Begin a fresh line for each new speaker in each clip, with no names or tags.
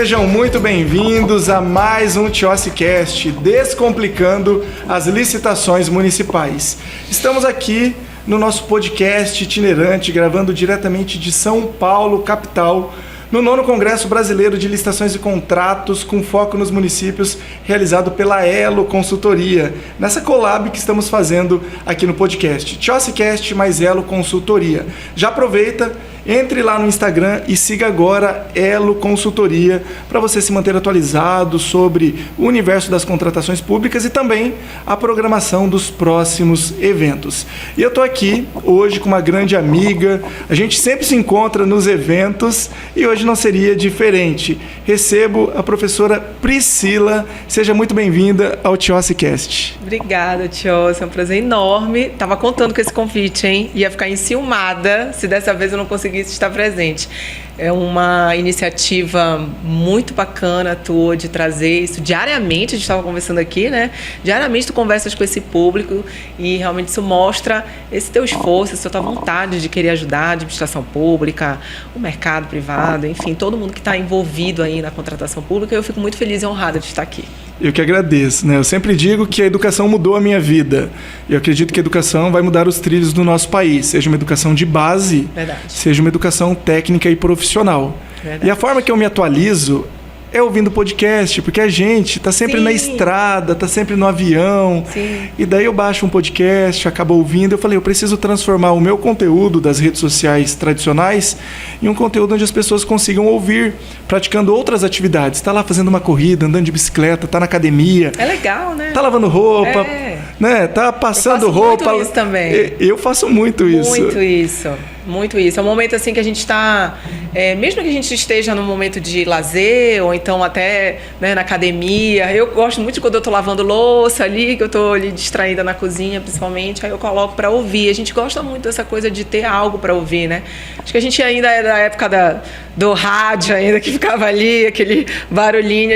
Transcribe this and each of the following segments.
Sejam muito bem-vindos a mais um TiociCast, descomplicando as licitações municipais. Estamos aqui no nosso podcast itinerante, gravando diretamente de São Paulo, capital, no 9º Congresso Brasileiro de Licitações e Contratos, com foco nos municípios, realizado pela Elo Consultoria, nessa collab que estamos fazendo aqui no podcast. TiociCast mais Elo Consultoria. Já aproveita, entre lá no Instagram e siga agora Elo Consultoria para você se manter atualizado sobre o universo das contratações públicas e também a programação dos próximos eventos. E eu estou aqui hoje com uma grande amiga, a gente sempre se encontra nos eventos e hoje não seria diferente. Recebo a professora Priscila, seja muito bem-vinda ao TiociCast.
Obrigada, Tioci, é um prazer enorme. Estava contando com esse convite, hein? Ia ficar enciumada se dessa vez eu não conseguisse estar presente. É uma iniciativa muito bacana tua de trazer isso diariamente. A gente estava conversando aqui, né? Diariamente tu conversas com esse público e realmente isso mostra esse teu esforço, essa tua vontade de querer ajudar a administração pública, o mercado privado, enfim, todo mundo que está envolvido aí na contratação pública. Eu fico muito feliz e honrada de estar aqui.
Eu que agradeço, né? Eu sempre digo que a educação mudou a minha vida. Eu acredito que a educação vai mudar os trilhos do nosso país, seja uma educação de base,
Verdade.
seja uma educação técnica e profissional.
Verdade.
E a forma que eu me atualizo é ouvindo podcast, porque a gente está sempre
Sim.
na estrada, está sempre no avião.
Sim.
E daí eu baixo um podcast, acabo ouvindo. Eu falei, eu preciso transformar o meu conteúdo das redes sociais tradicionais em um conteúdo onde as pessoas consigam ouvir, praticando outras atividades. Está lá fazendo uma corrida, andando de bicicleta, está na academia.
É legal, né?
Tá lavando roupa, né? Tá passando
eu faço
roupa.
muito isso também.
Eu faço muito isso.
Muito isso. É um momento assim que a gente está, mesmo que a gente esteja num momento de lazer, ou então até, né, na academia. Eu gosto muito de quando eu estou lavando louça ali, que eu estou ali distraída na cozinha, principalmente, aí eu coloco para ouvir. A gente gosta muito dessa coisa de ter algo para ouvir, né? Acho que a gente ainda é da época do rádio ainda, que ficava ali, aquele barulhinho.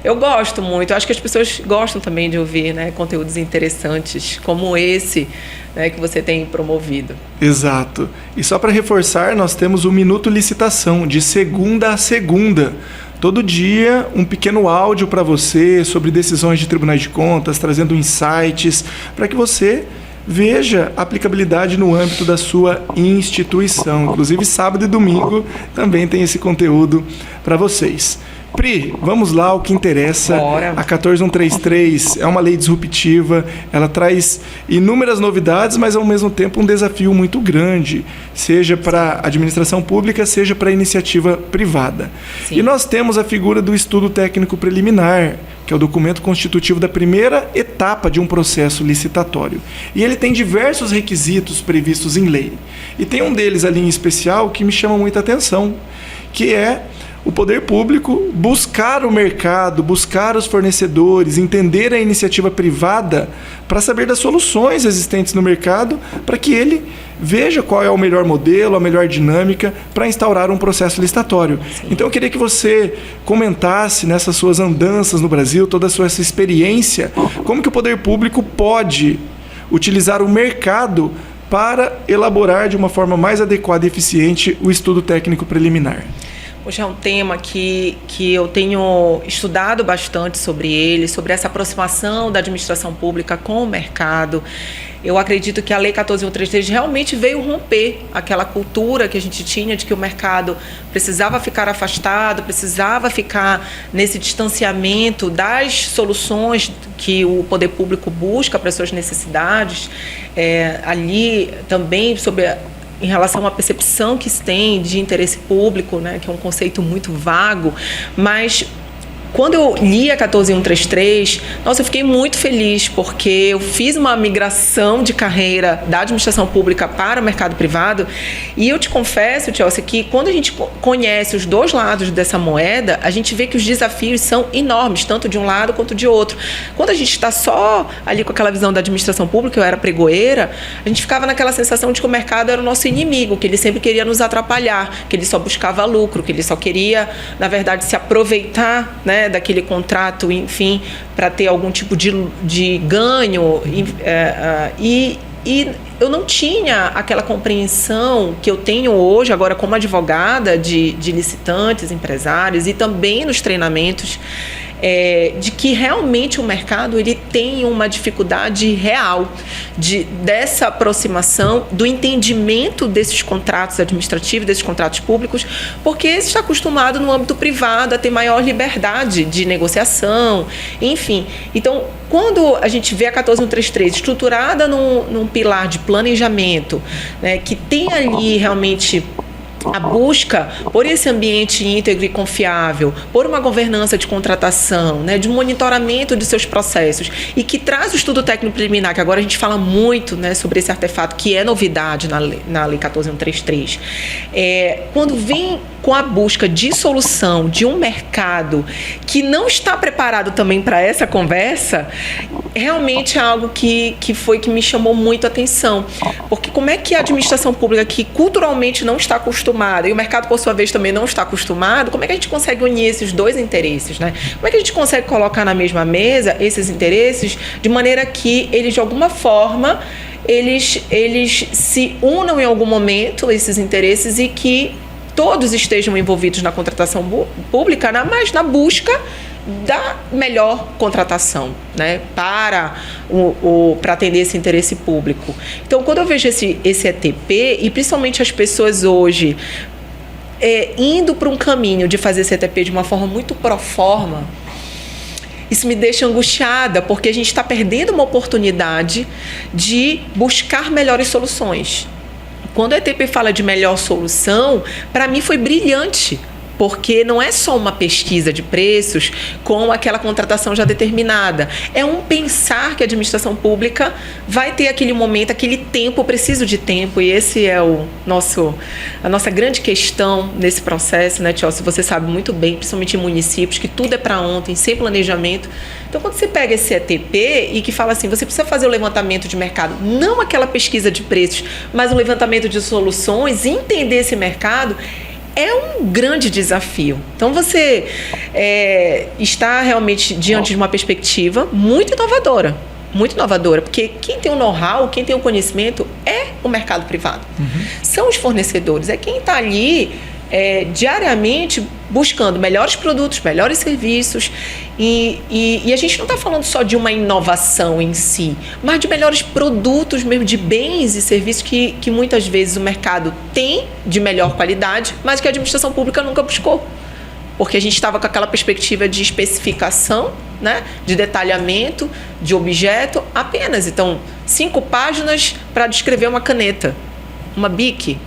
Eu gosto muito. Eu acho que as pessoas gostam também de ouvir, né, conteúdos interessantes como esse, né, que você tem promovido.
Exato. E só para reforçar, nós temos o Minuto Licitação, de segunda a segunda. Todo dia, um pequeno áudio para você sobre decisões de tribunais de contas, trazendo insights para que você veja a aplicabilidade no âmbito da sua instituição. Inclusive, sábado e domingo também tem esse conteúdo para vocês. Pri, vamos lá, o que interessa.
Bora.
A 14133 é uma lei disruptiva, ela traz inúmeras novidades, mas ao mesmo tempo um desafio muito grande, seja para a administração pública, seja para a iniciativa privada.
Sim.
E nós temos a figura do estudo técnico preliminar, que é o documento constitutivo da primeira etapa de um processo licitatório. E ele tem diversos requisitos previstos em lei. E tem um deles ali em especial que me chama muita atenção, que é o poder público buscar o mercado, buscar os fornecedores, entender a iniciativa privada para saber das soluções existentes no mercado, para que ele veja qual é o melhor modelo, a melhor dinâmica para instaurar um processo licitatório. Sim. Então eu queria que você comentasse nessas suas andanças no Brasil, toda a sua essa experiência, como que o poder público pode utilizar o mercado para elaborar de uma forma mais adequada e eficiente o estudo técnico preliminar.
Hoje é um tema que eu tenho estudado bastante sobre ele, sobre essa aproximação da administração pública com o mercado. Eu acredito que a Lei 14.133 realmente veio romper aquela cultura que a gente tinha de que o mercado precisava ficar afastado, precisava ficar nesse distanciamento das soluções que o poder público busca para as suas necessidades. Ali também sobre em relação à percepção que se tem de interesse público, né, que é um conceito muito vago, mas quando eu li a 14.133, nossa, eu fiquei muito feliz, porque eu fiz uma migração de carreira da administração pública para o mercado privado, e eu te confesso, Tioci, que quando a gente conhece os dois lados dessa moeda, a gente vê que os desafios são enormes, tanto de um lado quanto de outro. Quando a gente está só ali com aquela visão da administração pública, eu era pregoeira, a gente ficava naquela sensação de que o mercado era o nosso inimigo, que ele sempre queria nos atrapalhar, que ele só buscava lucro, que ele só queria, na verdade, se aproveitar, né, daquele contrato, enfim, para ter algum tipo de ganho. E E eu não tinha aquela compreensão que eu tenho hoje, agora como advogada de licitantes, empresários e também nos treinamentos, de que realmente o mercado ele tem uma dificuldade real dessa aproximação, do entendimento desses contratos administrativos, desses contratos públicos, porque está acostumado no âmbito privado a ter maior liberdade de negociação, enfim. Então, quando a gente vê a 14133 estruturada num pilar de planejamento, né, que tem ali realmente a busca por esse ambiente íntegro e confiável, por uma governança de contratação, né, de um monitoramento de seus processos, e que traz o estudo técnico preliminar, que agora a gente fala muito, né, sobre esse artefato, que é novidade na Lei 14133. Quando vem com a busca de solução de um mercado que não está preparado também para essa conversa, realmente é algo que me chamou muito a atenção. Porque como é que a administração pública, que culturalmente não está acostumada, e o mercado, por sua vez, também não está acostumado, como é que a gente consegue unir esses dois interesses, né? Como é que a gente consegue colocar na mesma mesa esses interesses de maneira que eles, de alguma forma, eles se unam em algum momento, esses interesses, e que todos estejam envolvidos na contratação pública, mas na busca da melhor contratação, né, para atender esse interesse público. Então, quando eu vejo esse ETP, e principalmente as pessoas hoje indo para um caminho de fazer esse ETP de uma forma muito pro forma, isso me deixa angustiada, porque a gente está perdendo uma oportunidade de buscar melhores soluções. Quando a ETP fala de melhor solução, para mim foi brilhante, porque não é só uma pesquisa de preços com aquela contratação já determinada. É um pensar que a administração pública vai ter aquele momento, aquele tempo, preciso de tempo, e esse é a nossa grande questão nesse processo, né, Tiócio? Você sabe muito bem, principalmente em municípios, que tudo é para ontem, sem planejamento. Então, quando você pega esse ETP e que fala assim, você precisa fazer o levantamento de mercado, não aquela pesquisa de preços, mas o levantamento de soluções, entender esse mercado, é um grande desafio. Então, você está realmente diante de uma perspectiva muito inovadora, porque quem tem o know-how, quem tem o conhecimento é o mercado privado. São os fornecedores, é quem está ali diariamente buscando melhores produtos, melhores serviços, e a gente não está falando só de uma inovação em si, mas de melhores produtos mesmo, de bens e serviços que muitas vezes o mercado tem de melhor qualidade, mas que a administração pública nunca buscou. Porque a gente estava com aquela perspectiva de especificação, né, de detalhamento, de objeto apenas. Então, 5 páginas para descrever uma caneta, uma Bic,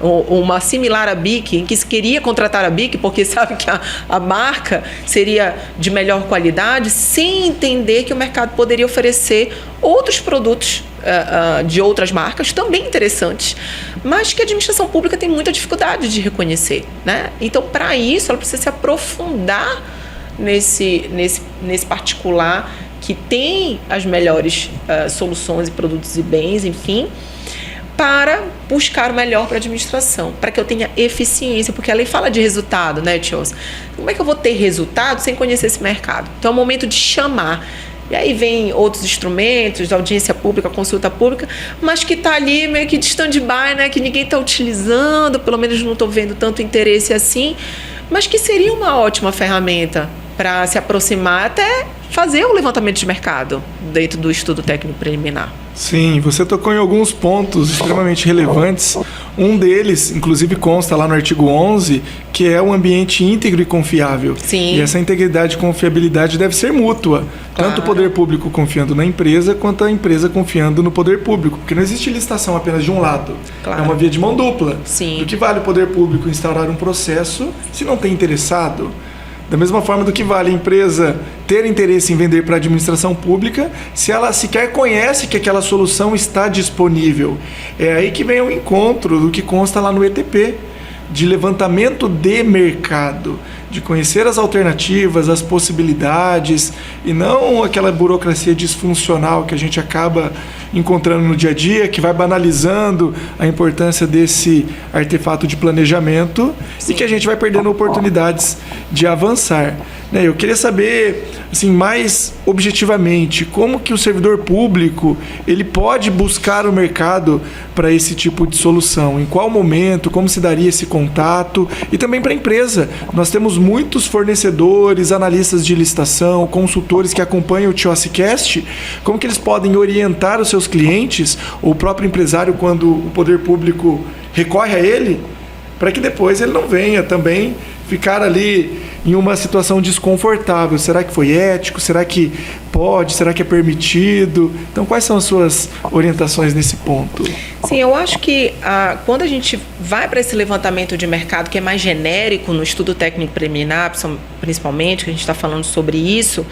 ou uma similar à Bic, em que se queria contratar a Bic porque sabe que a marca seria de melhor qualidade, sem entender que o mercado poderia oferecer outros produtos de outras marcas também interessantes, mas que a administração pública tem muita dificuldade de reconhecer, né? Então, para isso, ela precisa se aprofundar nesse particular que tem as melhores soluções e produtos e bens, enfim, para buscar o melhor para a administração, para que eu tenha eficiência, porque a lei fala de resultado, né, Tios? Como é que eu vou ter resultado sem conhecer esse mercado? Então, é o momento de chamar. E aí vem outros instrumentos, audiência pública, consulta pública, mas que está ali meio que de stand-by, né, que ninguém está utilizando, pelo menos não estou vendo tanto interesse assim, mas que seria uma ótima ferramenta para se aproximar, até fazer o levantamento de mercado dentro do estudo técnico preliminar.
Sim, você tocou em alguns pontos extremamente relevantes. Um deles, inclusive, consta lá no artigo 11, que é um ambiente íntegro e confiável.
Sim.
E essa integridade e confiabilidade deve ser mútua. Claro. Tanto o poder público confiando na empresa, quanto a empresa confiando no poder público. Porque não existe licitação apenas de um lado.
Claro.
É uma via de mão dupla.
Sim.
Do que vale o poder público instaurar um processo se não tem interessado? Da mesma forma do que vale a empresa ter interesse em vender para a administração pública se ela sequer conhece que aquela solução está disponível. É aí que vem o encontro do que consta lá no ETP, de levantamento de mercado, de conhecer as alternativas, as possibilidades, e não aquela burocracia disfuncional que a gente acaba encontrando no dia a dia, que vai banalizando a importância desse artefato de planejamento. Sim. E que a gente vai perdendo oportunidades de avançar. Eu queria saber, assim, mais objetivamente, como que o servidor público ele pode buscar o mercado para esse tipo de solução? Em qual momento? Como se daria esse contato? E também para a empresa. Nós temos muitos fornecedores, analistas de licitação, consultores que acompanham o TIOSCast. Como que eles podem orientar os seus clientes, ou o próprio empresário, quando o poder público recorre a ele, para que depois ele não venha também ficar ali em uma situação desconfortável? Será que foi ético? Será que pode? Será que é permitido? Então, quais são as suas orientações nesse ponto?
Sim, eu acho que quando a gente vai para esse levantamento de mercado, que é mais genérico, no estudo técnico preliminar, principalmente, que a gente está falando sobre isso,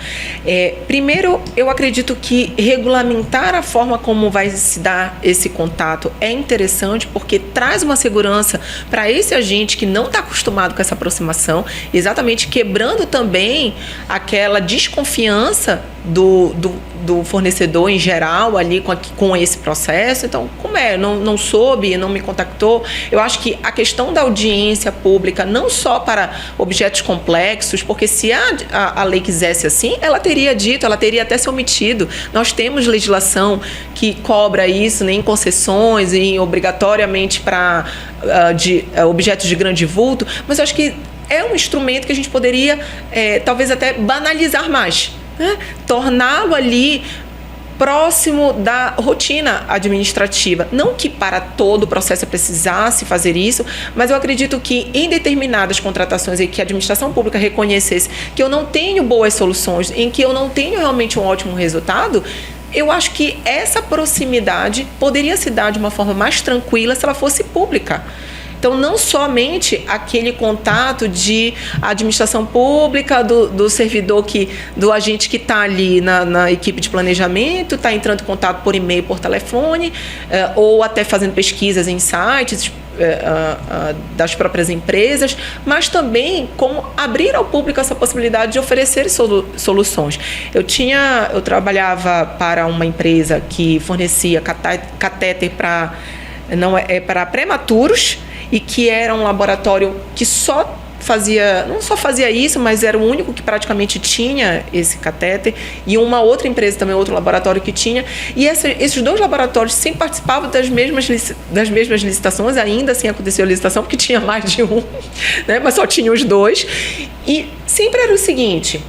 primeiro, eu acredito que regulamentar a forma como vai se dar esse contato é interessante, porque traz uma segurança para esse agente que não está acostumado com essa aproximação, exatamente quebrando também aquela desconfiança do fornecedor em geral ali com esse processo. Então, como não soube, não me contactou. Eu acho que a questão da audiência pública, não só para objetos complexos, porque se a lei quisesse assim, ela teria dito, ela teria até se omitido. Nós temos legislação que cobra isso, em concessões, obrigatoriamente para objetos de grande vulto, mas eu acho que é um instrumento que a gente poderia talvez até banalizar mais, né? Torná-lo ali próximo da rotina administrativa. Não que para todo o processo precisasse fazer isso, mas eu acredito que em determinadas contratações em que a administração pública reconhecesse que eu não tenho boas soluções, em que eu não tenho realmente um ótimo resultado, eu acho que essa proximidade poderia se dar de uma forma mais tranquila se ela fosse pública. Então, não somente aquele contato de administração pública, do servidor, do agente que está ali na equipe de planejamento, está entrando em contato por e-mail, por telefone, ou até fazendo pesquisas em sites das próprias empresas, mas também como abrir ao público essa possibilidade de oferecer soluções. Eu trabalhava para uma empresa que fornecia catéter para prematuros, e que era um laboratório que não só fazia isso, mas era o único que praticamente tinha esse catéter, e uma outra empresa também, outro laboratório que tinha, e esses dois laboratórios sempre participavam das mesmas licitações. Ainda assim aconteceu a licitação, porque tinha mais de um, né? Mas só tinha os dois, e sempre era o seguinte: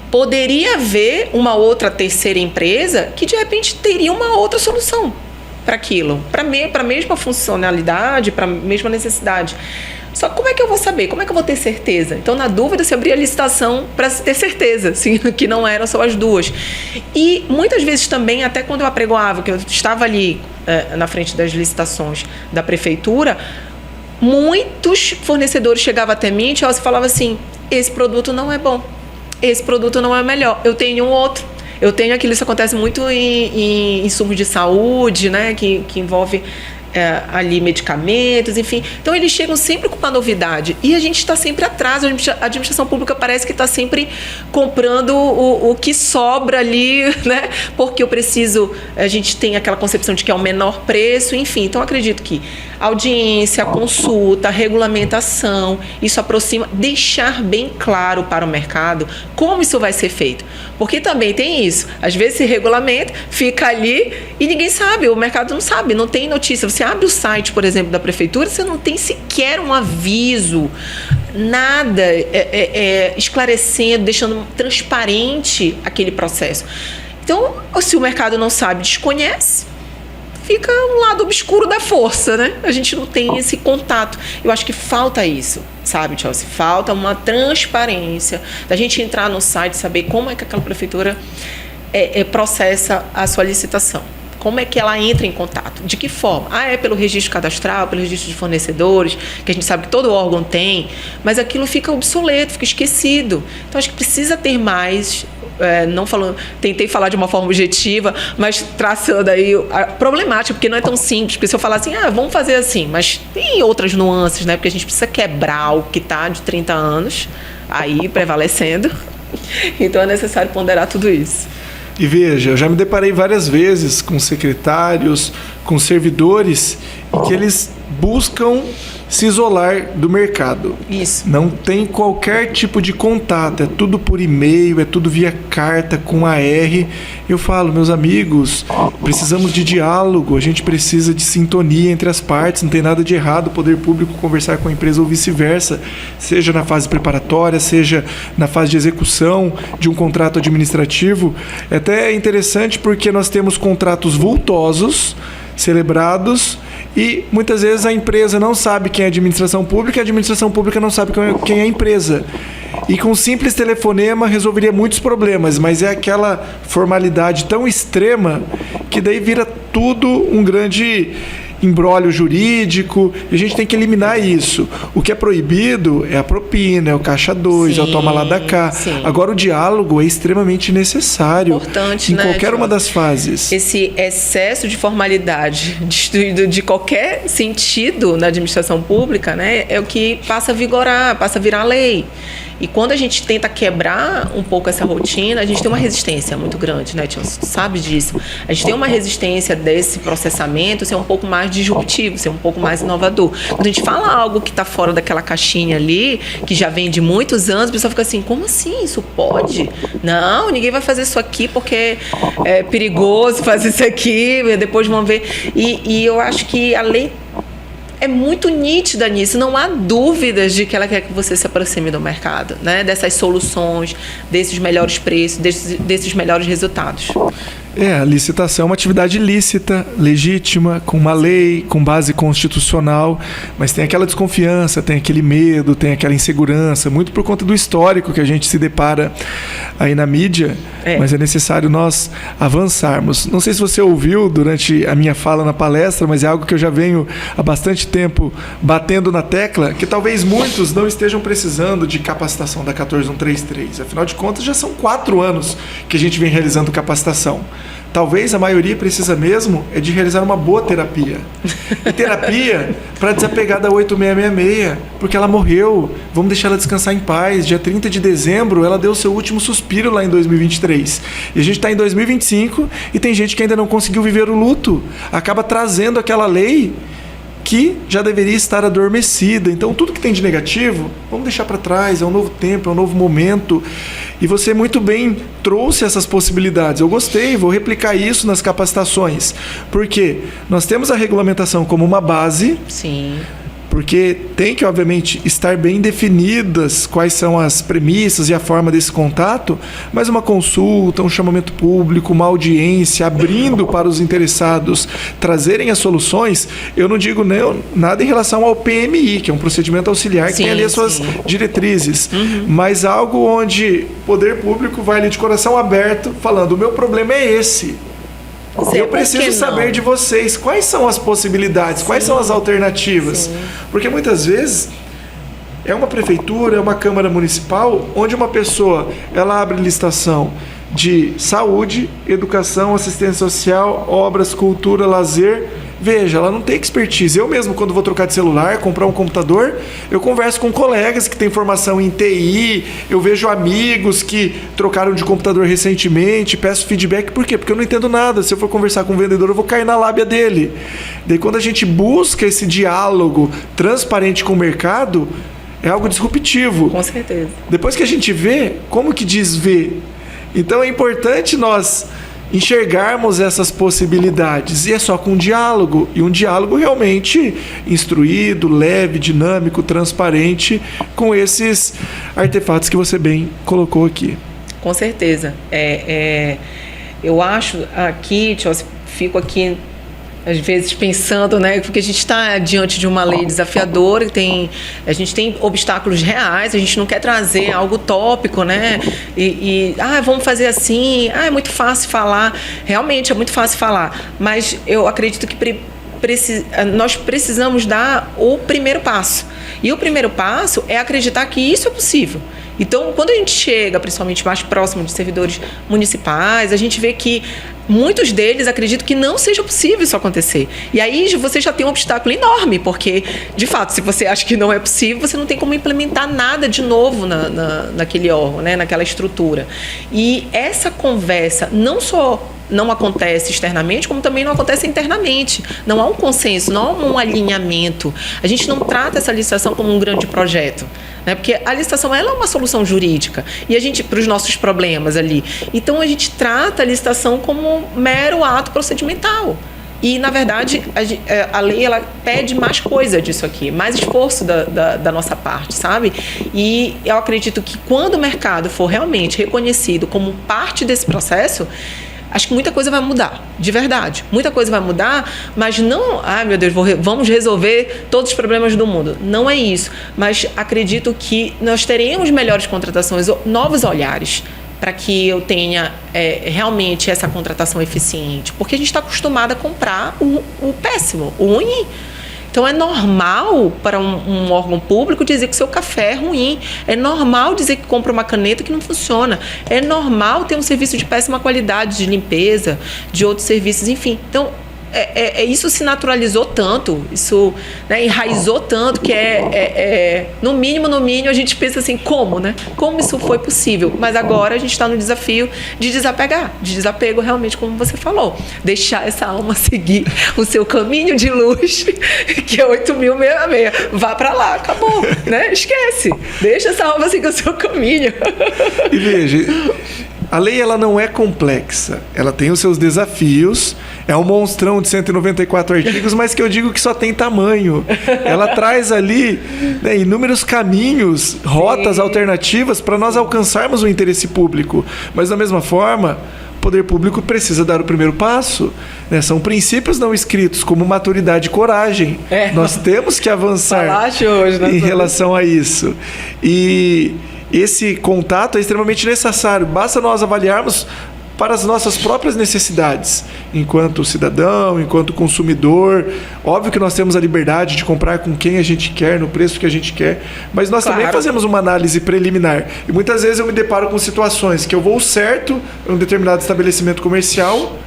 poderia haver uma outra terceira empresa que de repente teria uma outra solução para aquilo, para a mesma funcionalidade, para a mesma necessidade. Só que como é que eu vou saber? Como é que eu vou ter certeza? Então, na dúvida, se abria a licitação para ter certeza, assim, que não eram só as duas. E muitas vezes também, até quando eu apregoava, que eu estava ali na frente das licitações da prefeitura, muitos fornecedores chegavam até mim e falavam assim: esse produto não é bom, esse produto não é melhor, eu tenho um outro. Eu tenho aquilo, isso acontece muito em insumos de saúde, né, que envolve ali medicamentos, enfim. Então, eles chegam sempre com uma novidade e a gente está sempre atrás. A administração pública parece que está sempre comprando o que sobra ali, né, porque a gente tem aquela concepção de que é o menor preço, enfim. Então, acredito que audiência, consulta, regulamentação, isso aproxima, deixar bem claro para o mercado como isso vai ser feito. Porque também tem isso, às vezes se regulamenta, fica ali e ninguém sabe, o mercado não sabe, não tem notícia. Você abre o site, por exemplo, da prefeitura, você não tem sequer um aviso, nada esclarecendo, deixando transparente aquele processo. Então, se o mercado não sabe, desconhece, fica um lado obscuro da força, né? A gente não tem esse contato. Eu acho que falta isso, sabe, Chelsea? Falta uma transparência, da gente entrar no site e saber como é que aquela prefeitura processa a sua licitação. Como é que ela entra em contato? De que forma? É pelo registro cadastral, pelo registro de fornecedores, que a gente sabe que todo órgão tem, mas aquilo fica obsoleto, fica esquecido. Então, acho que precisa ter mais... tentei falar de uma forma objetiva, mas traçando aí a problemática, porque não é tão simples, porque se eu falar assim, vamos fazer assim, mas tem outras nuances, né? Porque a gente precisa quebrar o que está de 30 anos aí prevalecendo, então é necessário ponderar tudo isso.
E veja, eu já me deparei várias vezes com secretários, com servidores, em que eles buscam se isolar do mercado.
Isso.
Não tem qualquer tipo de contato, é tudo por e-mail, é tudo via carta com AR. Eu falo, meus amigos, precisamos de diálogo, a gente precisa de sintonia entre as partes, não tem nada de errado o poder público conversar com a empresa ou vice-versa, seja na fase preparatória, seja na fase de execução de um contrato administrativo. É até interessante porque nós temos contratos vultosos, celebrados, e muitas vezes a empresa não sabe quem é a administração pública, e a administração pública não sabe quem é a empresa. E com um simples telefonema resolveria muitos problemas, mas é aquela formalidade tão extrema que daí vira tudo um grande imbróglio jurídico, e a gente tem que eliminar isso. O que é proibido é a propina, é o caixa 2, é o toma lá da cá.
Sim.
Agora o diálogo é extremamente necessário.
Importante,
em
né,
qualquer
João?
uma das fases.
Esse excesso de formalidade destruído de qualquer sentido na administração pública, né, é o que passa a vigorar, passa a virar lei. E quando a gente tenta quebrar um pouco essa rotina, a gente tem uma resistência muito grande, né, Tião? Você sabe disso. A gente tem uma resistência desse processamento ser um pouco mais disruptivo, ser um pouco mais inovador. Quando a gente fala algo que está fora daquela caixinha ali, que já vem de muitos anos, a pessoa fica assim, como assim? Isso pode? Não, ninguém vai fazer isso aqui porque é perigoso fazer isso aqui, depois vão ver. E eu acho que a lei é muito nítida nisso, não há dúvidas de que ela quer que você se aproxime do mercado, né? Dessas soluções, desses melhores preços, desses melhores resultados.
A licitação é uma atividade lícita, legítima, com uma lei, com base constitucional, mas tem aquela desconfiança, tem aquele medo, tem aquela insegurança, muito por conta do histórico que a gente se depara aí na mídia, mas é necessário nós avançarmos. Não sei se você ouviu durante a minha fala na palestra, mas é algo que eu já venho há bastante tempo batendo na tecla, que talvez muitos não estejam precisando de capacitação da 14133. Afinal de contas, já são 4 anos que a gente vem realizando capacitação. Talvez a maioria precisa mesmo é de realizar uma boa terapia. E terapia para desapegar da 8666, porque ela morreu. Vamos deixar ela descansar em paz. Dia 30 de dezembro, ela deu seu último suspiro lá em 2023. E a gente está em 2025 e tem gente que ainda não conseguiu viver o luto. Acaba trazendo aquela lei que já deveria estar adormecida. Então, tudo que tem de negativo, vamos deixar para trás. É um novo tempo, é um novo momento. E você muito bem trouxe essas possibilidades. Eu gostei, vou replicar isso nas capacitações. Porque nós temos a regulamentação como uma base.
Sim.
Porque tem que, obviamente, estar bem definidas quais são as premissas e a forma desse contato, mas uma consulta, um chamamento público, uma audiência, abrindo para os interessados trazerem as soluções, eu não digo nada em relação ao PMI, que é um procedimento auxiliar que tem ali as suas diretrizes, mas algo onde o poder público vai ali de coração aberto, falando, o meu problema é esse. Eu preciso saber de vocês quais são as possibilidades, quais são as alternativas. Porque muitas vezes é uma prefeitura, é uma câmara municipal, onde uma pessoa ela abre licitação de saúde, educação, assistência social, obras, cultura, lazer. Veja, ela não tem expertise. Eu mesmo, quando vou trocar de celular, comprar um computador, eu converso com colegas que têm formação em TI, eu vejo amigos que trocaram de computador recentemente, peço feedback. Por quê? Porque eu não entendo nada. Se eu for conversar com o vendedor, eu vou cair na lábia dele. Daí, quando a gente busca esse diálogo transparente com o mercado, é algo disruptivo.
Com certeza.
Depois que a gente vê, como que diz ver? Então, é importante nós enxergarmos essas possibilidades, e é só com diálogo, e um diálogo realmente instruído, leve, dinâmico, transparente, com esses artefatos que você bem colocou aqui.
Com certeza. Eu acho aqui, fico aqui às vezes pensando, né, porque a gente está diante de uma lei desafiadora, a gente tem obstáculos reais, a gente não quer trazer algo utópico, né, vamos fazer assim, é muito fácil falar, realmente é muito fácil falar, mas eu acredito que nós precisamos dar o primeiro passo. E o primeiro passo é acreditar que isso é possível. Então, quando a gente chega, principalmente mais próximo de servidores municipais, a gente vê que muitos deles acreditam que não seja possível isso acontecer. E aí você já tem um obstáculo enorme, porque, de fato, se você acha que não é possível, você não tem como implementar nada de novo naquele órgão, né, naquela estrutura. E essa conversa não só não acontece externamente, como também não acontece internamente. Não há um consenso, não há um alinhamento. A gente não trata essa licitação como um grande projeto, né? Porque a licitação ela é uma solução jurídica e a gente para os nossos problemas ali. Então a gente trata a licitação como um mero ato procedimental. E, na verdade, a lei ela pede mais coisa disso aqui, mais esforço da nossa parte, sabe? E eu acredito que quando o mercado for realmente reconhecido como parte desse processo, acho que muita coisa vai mudar, de verdade. Muita coisa vai mudar, mas não... meu Deus, vamos resolver todos os problemas do mundo. Não é isso. Mas acredito que nós teremos melhores contratações, novos olhares, para que eu tenha realmente essa contratação eficiente. Porque a gente está acostumado a comprar o péssimo, o ruim. Então, é normal para um órgão público dizer que o seu café é ruim. É normal dizer que compra uma caneta que não funciona. É normal ter um serviço de péssima qualidade, de limpeza, de outros serviços, enfim. Então, isso se naturalizou tanto, isso, né, enraizou tanto, que no mínimo, a gente pensa assim, como, né? Como isso foi possível? Mas agora a gente está no desafio de desapegar, de desapego realmente, como você falou. Deixar essa alma seguir o seu caminho de luz, que é 8.066. Vá para lá, acabou, né? Esquece. Deixa essa alma seguir o seu caminho.
E veja... A lei ela não é complexa, ela tem os seus desafios, é um monstrão de 194 artigos, mas que eu digo que só tem tamanho. Ela traz ali, né, inúmeros caminhos, rotas alternativas para nós alcançarmos o interesse público. Mas da mesma forma, o poder público precisa dar o primeiro passo. Né? São princípios não escritos, como maturidade e coragem. Nós temos que avançar hoje, né, em relação a isso. E... esse contato é extremamente necessário. Basta nós avaliarmos para as nossas próprias necessidades, enquanto cidadão, enquanto consumidor. Óbvio que nós temos a liberdade de comprar com quem a gente quer, no preço que a gente quer, mas nós também fazemos uma análise preliminar. E muitas vezes eu me deparo com situações que eu vou certo em um determinado estabelecimento comercial,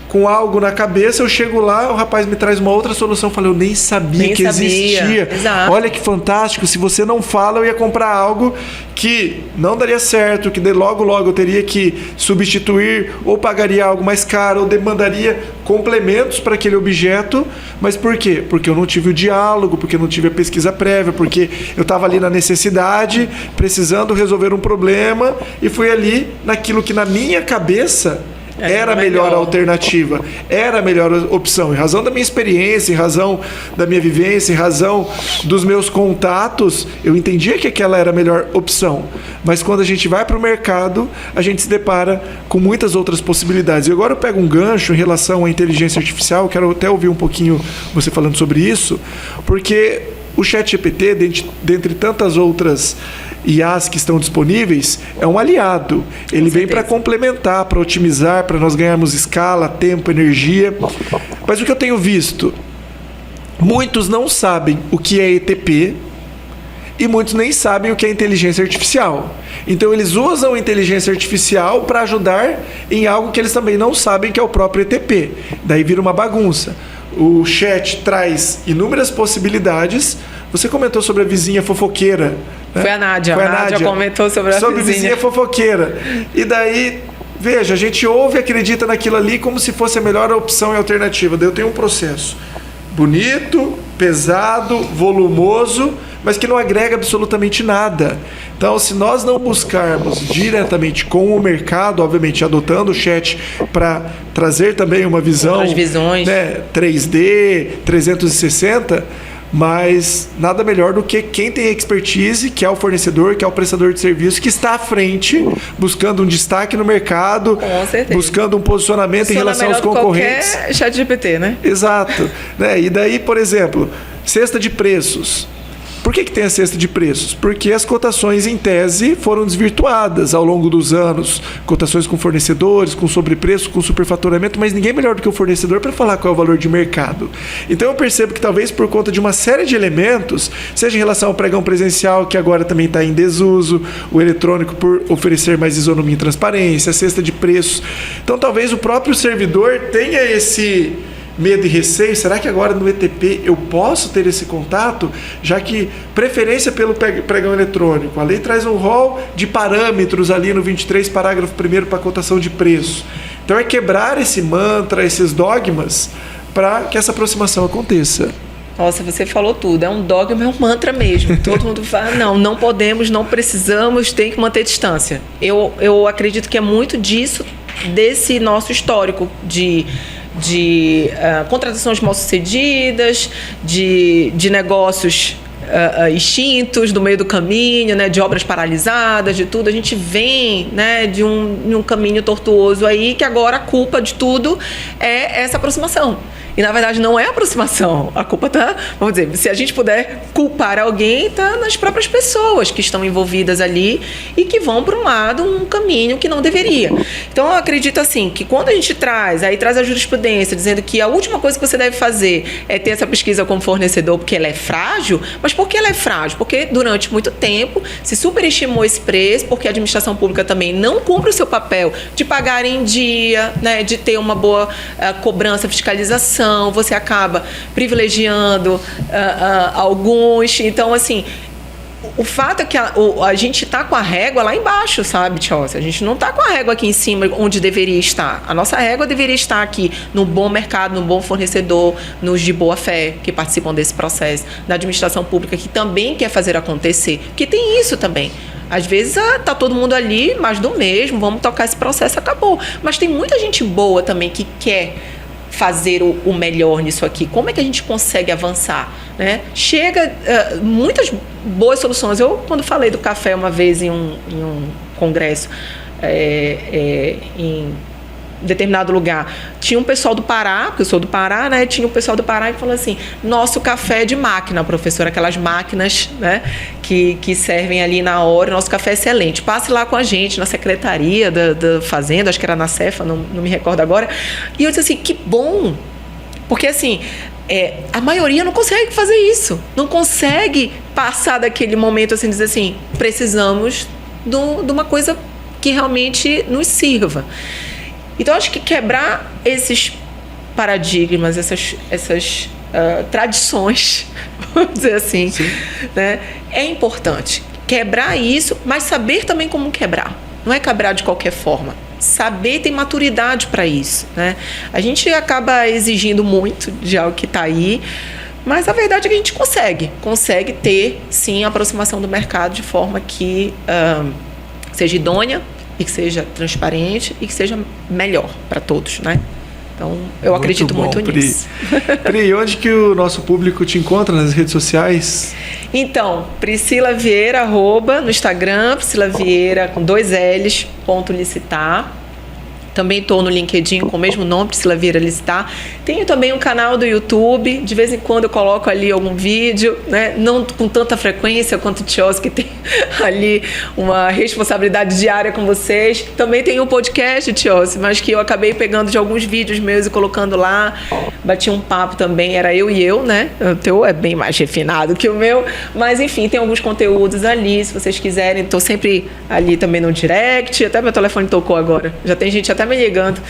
com algo na cabeça, eu chego lá, o rapaz me traz uma outra solução. Eu falei, eu nem sabia que existia.
Exato.
Olha que fantástico, se você não fala, eu ia comprar algo que não daria certo, que logo eu teria que substituir, ou pagaria algo mais caro, ou demandaria complementos para aquele objeto. Mas por quê? Porque eu não tive o diálogo, porque eu não tive a pesquisa prévia, porque eu estava ali na necessidade, precisando resolver um problema, e fui ali naquilo que na minha cabeça era a melhor alternativa, era a melhor opção. Em razão da minha experiência, em razão da minha vivência, em razão dos meus contatos, eu entendia que aquela era a melhor opção. Mas quando a gente vai para o mercado, a gente se depara com muitas outras possibilidades. E agora eu pego um gancho em relação à inteligência artificial, quero até ouvir um pouquinho você falando sobre isso, porque o ChatGPT, dentre tantas outras IAs que estão disponíveis, é um aliado. Ele vem para complementar, para otimizar, para nós ganharmos escala, tempo, energia. Mas o que eu tenho visto, muitos não sabem o que é ETP e muitos nem sabem o que é inteligência artificial. Então eles usam a inteligência artificial para ajudar em algo que eles também não sabem, que é o próprio ETP. Daí vira uma bagunça. O chat traz inúmeras possibilidades. Você comentou sobre a vizinha fofoqueira, né?
Foi a Nádia. A Nádia comentou sobre a
vizinha fofoqueira. E daí, veja, a gente ouve e acredita naquilo ali como se fosse a melhor opção e alternativa. Daí eu tenho um processo bonito, pesado, volumoso, mas que não agrega absolutamente nada. Então, se nós não buscarmos diretamente com o mercado, obviamente adotando o chat para trazer também uma visão,
outras visões,
né, 3D, 360, mas nada melhor do que quem tem expertise, que é o fornecedor, que é o prestador de serviço, que está à frente, buscando um destaque no mercado, buscando um posicionamento em relação aos concorrentes.
Qualquer ChatGPT, né?
Exato. Né? E daí, por exemplo, cesta de preços. Por que tem a cesta de preços? Porque as cotações, em tese, foram desvirtuadas ao longo dos anos. Cotações com fornecedores, com sobrepreço, com superfaturamento, mas ninguém melhor do que o fornecedor para falar qual é o valor de mercado. Então eu percebo que talvez por conta de uma série de elementos, seja em relação ao pregão presencial, que agora também está em desuso, o eletrônico por oferecer mais isonomia e transparência, a cesta de preços. Então talvez o próprio servidor tenha esse medo e receio. Será que agora no ETP eu posso ter esse contato? Já que preferência pelo pregão eletrônico. A lei traz um rol de parâmetros ali no 23, parágrafo 1º para cotação de preço. Então é quebrar esse mantra, esses dogmas, para que essa aproximação aconteça.
Nossa, você falou tudo. É um dogma, é um mantra mesmo. Todo mundo fala, não podemos, não precisamos, tem que manter distância. Eu acredito que é muito disso, desse nosso histórico de contratações mal sucedidas, de negócios extintos no meio do caminho, né, de obras paralisadas, de tudo. A gente vem, né, de um caminho tortuoso aí, que agora a culpa de tudo é essa aproximação. E, na verdade, não é aproximação. A culpa está, vamos dizer, se a gente puder culpar alguém, está nas próprias pessoas que estão envolvidas ali e que vão para um caminho que não deveria. Então, eu acredito, assim, que quando a gente traz a jurisprudência dizendo que a última coisa que você deve fazer é ter essa pesquisa como fornecedor porque ela é frágil, mas por que ela é frágil? Porque durante muito tempo se superestimou esse preço, porque a administração pública também não cumpre o seu papel de pagar em dia, né, de ter uma boa cobrança, fiscalização. Você acaba privilegiando alguns. Então, assim, o fato é que a gente está com a régua lá embaixo, sabe, Tchossi? A gente não está com a régua aqui em cima, onde deveria estar. A nossa régua deveria estar aqui no bom mercado, no bom fornecedor, nos de boa fé que participam desse processo, da administração pública que também quer fazer acontecer, que tem isso também. Às vezes está todo mundo ali, mais do mesmo, vamos tocar esse processo, acabou. Mas tem muita gente boa também que quer fazer o melhor nisso aqui. Como é que a gente consegue avançar, né? Chega muitas boas soluções. Eu, quando falei do café uma vez em um congresso em determinado lugar, tinha um pessoal do Pará, porque eu sou do Pará, né? Tinha um pessoal do Pará que falou assim: nosso café é de máquina, professora, aquelas máquinas, né, que servem ali na hora, nosso café é excelente. Passe lá com a gente na secretaria da Fazenda, acho que era na Cefa, não me recordo agora. E eu disse assim: que bom, porque assim, a maioria não consegue fazer isso, não consegue passar daquele momento assim, dizer assim, precisamos de uma coisa que realmente nos sirva. Então, acho que quebrar esses paradigmas, essas tradições, vamos dizer assim, né, é importante. Quebrar isso, mas saber também como quebrar. Não é quebrar de qualquer forma. Saber ter maturidade para isso, né? A gente acaba exigindo muito de algo que está aí, mas a verdade é que a gente consegue ter, sim, a aproximação do mercado de forma que seja idônea, e que seja transparente e que seja melhor para todos, né? Então, eu acredito muito nisso.
Pri, onde que o nosso público te encontra nas redes sociais?
Então, Priscila Vieira, no Instagram, Priscila Vieira, com 2 L's, .licitar. Também estou no LinkedIn com o mesmo nome, Priscila Vieira Licitar. Tenho também um canal do YouTube, de vez em quando eu coloco ali algum vídeo, né? Não com tanta frequência quanto o Tchossi, que tem ali uma responsabilidade diária com vocês. Também tem um podcast, Tchossi, mas que eu acabei pegando de alguns vídeos meus e colocando lá. Bati um papo também, era eu e eu, né? O teu é bem mais refinado que o meu, mas enfim, tem alguns conteúdos ali, se vocês quiserem. Estou sempre ali também no direct, até meu telefone tocou agora. Já tem gente até me ligando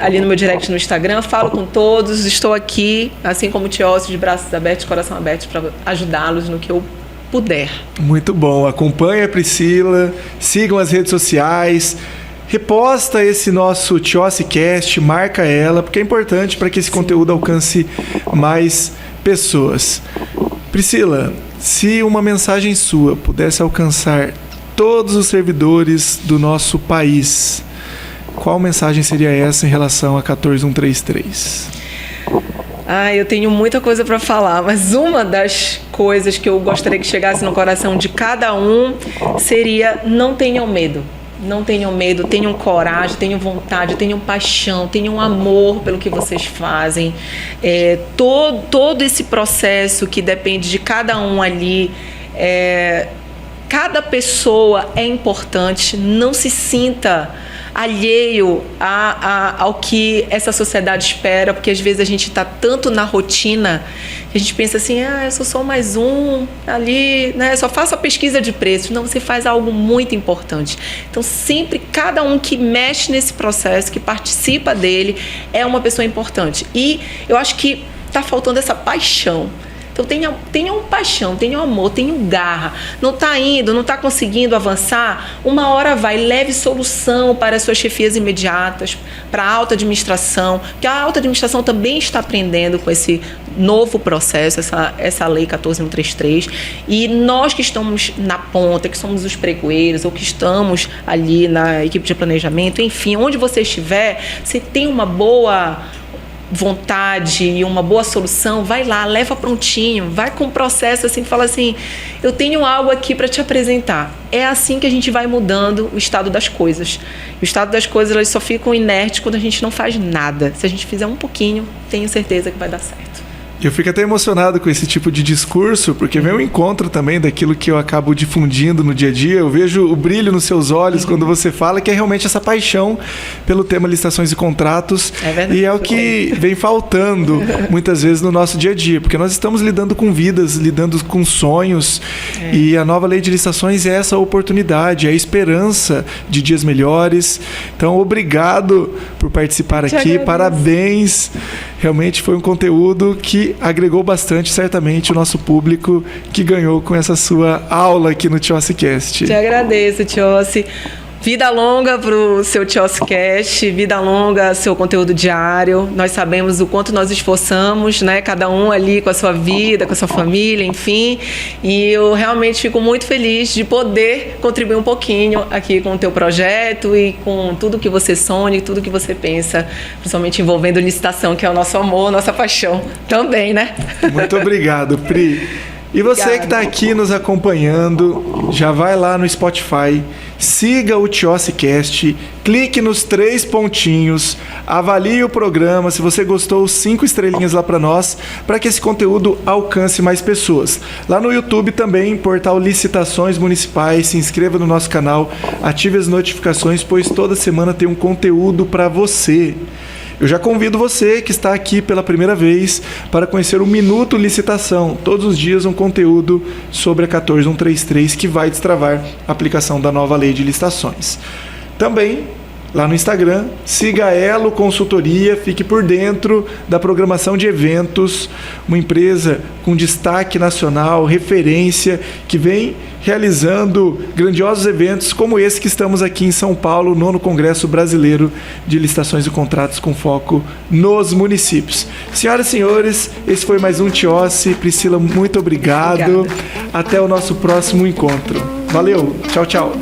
ali no meu direct no Instagram. Falo com todos, estou aqui, assim como o Tchossi, de braços abertos, coração aberto, para ajudá-los no que eu puder. Muito bom, acompanhe a Priscila, sigam as redes sociais, reposta esse nosso TiossiCast, marca ela, porque é importante para que esse conteúdo alcance mais pessoas. Priscila, se uma mensagem sua pudesse alcançar todos os servidores do nosso país, qual mensagem seria essa em relação a 14133? Eu tenho muita coisa para falar, mas uma das coisas que eu gostaria que chegasse no coração de cada um seria: não tenham medo. Não tenham medo, tenham coragem, tenham vontade, tenham paixão, tenham amor pelo que vocês fazem. Todo esse processo que depende de cada um ali, cada pessoa é importante. Não se sinta alheio ao que essa sociedade espera, porque às vezes a gente está tanto na rotina que a gente pensa assim: eu sou só mais um ali, né? Só faço a pesquisa de preços. Não, você faz algo muito importante. Então, sempre, cada um que mexe nesse processo, que participa dele, é uma pessoa importante. E eu acho que está faltando essa paixão. Então tenham paixão, tenham amor, tenham garra. Não está indo, não está conseguindo avançar? Uma hora vai, leve solução para as suas chefias imediatas, para a alta administração, porque a alta administração também está aprendendo com esse novo processo, essa lei 14.133. E nós que estamos na ponta, que somos os pregoeiros, ou que estamos ali na equipe de planejamento, enfim, onde você estiver, você tem uma boa vontade e uma boa solução, vai lá, leva prontinho, vai com o processo assim, fala assim: eu tenho algo aqui para te apresentar. É assim que a gente vai mudando o estado das coisas. O estado das coisas, elas só ficam inertes quando a gente não faz nada. Se a gente fizer um pouquinho, tenho certeza que vai dar certo.
Eu fico até emocionado com esse tipo de discurso, porque vem um encontro também daquilo que eu acabo difundindo no dia a dia. Eu vejo o brilho nos seus olhos quando você fala, que é realmente essa paixão pelo tema licitações e contratos.
É verdade.
E é o que vem faltando muitas vezes no nosso dia a dia, porque nós estamos lidando com vidas, lidando com sonhos, e a nova lei de licitações é essa oportunidade, é a esperança de dias melhores. Então, obrigado por participar aqui, parabéns. Realmente foi um conteúdo que agregou bastante, certamente, o nosso público que ganhou com essa sua aula aqui no TiossiCast.
Te agradeço, Tiossi. Vida longa para o seu TiossiCast, vida longa seu conteúdo diário. Nós sabemos o quanto nós esforçamos, né? Cada um ali com a sua vida, com a sua família, enfim. E eu realmente fico muito feliz de poder contribuir um pouquinho aqui com o teu projeto e com tudo que você sonha e tudo que você pensa, principalmente envolvendo licitação, que é o nosso amor, nossa paixão também, né?
Muito obrigado, Pri. E você que está aqui nos acompanhando, já vai lá no Spotify, siga o TiossiCast, clique nos 3 pontinhos, avalie o programa, se você gostou, 5 estrelinhas lá para nós, para que esse conteúdo alcance mais pessoas. Lá no YouTube também, portal Licitações Municipais, se inscreva no nosso canal, ative as notificações, pois toda semana tem um conteúdo para você. Eu já convido você que está aqui pela primeira vez para conhecer o Minuto Licitação. Todos os dias um conteúdo sobre a 14.133 que vai destravar a aplicação da nova lei de licitações. Também, lá no Instagram, siga a Elo Consultoria, fique por dentro da programação de eventos, uma empresa com destaque nacional, referência, que vem realizando grandiosos eventos como esse que estamos aqui em São Paulo, 9º Congresso Brasileiro de Licitações e Contratos com foco nos municípios. Senhoras e senhores, esse foi mais um Tiossi. Priscila, muito obrigado.
Obrigada.
Até o nosso próximo encontro. Valeu, tchau, tchau.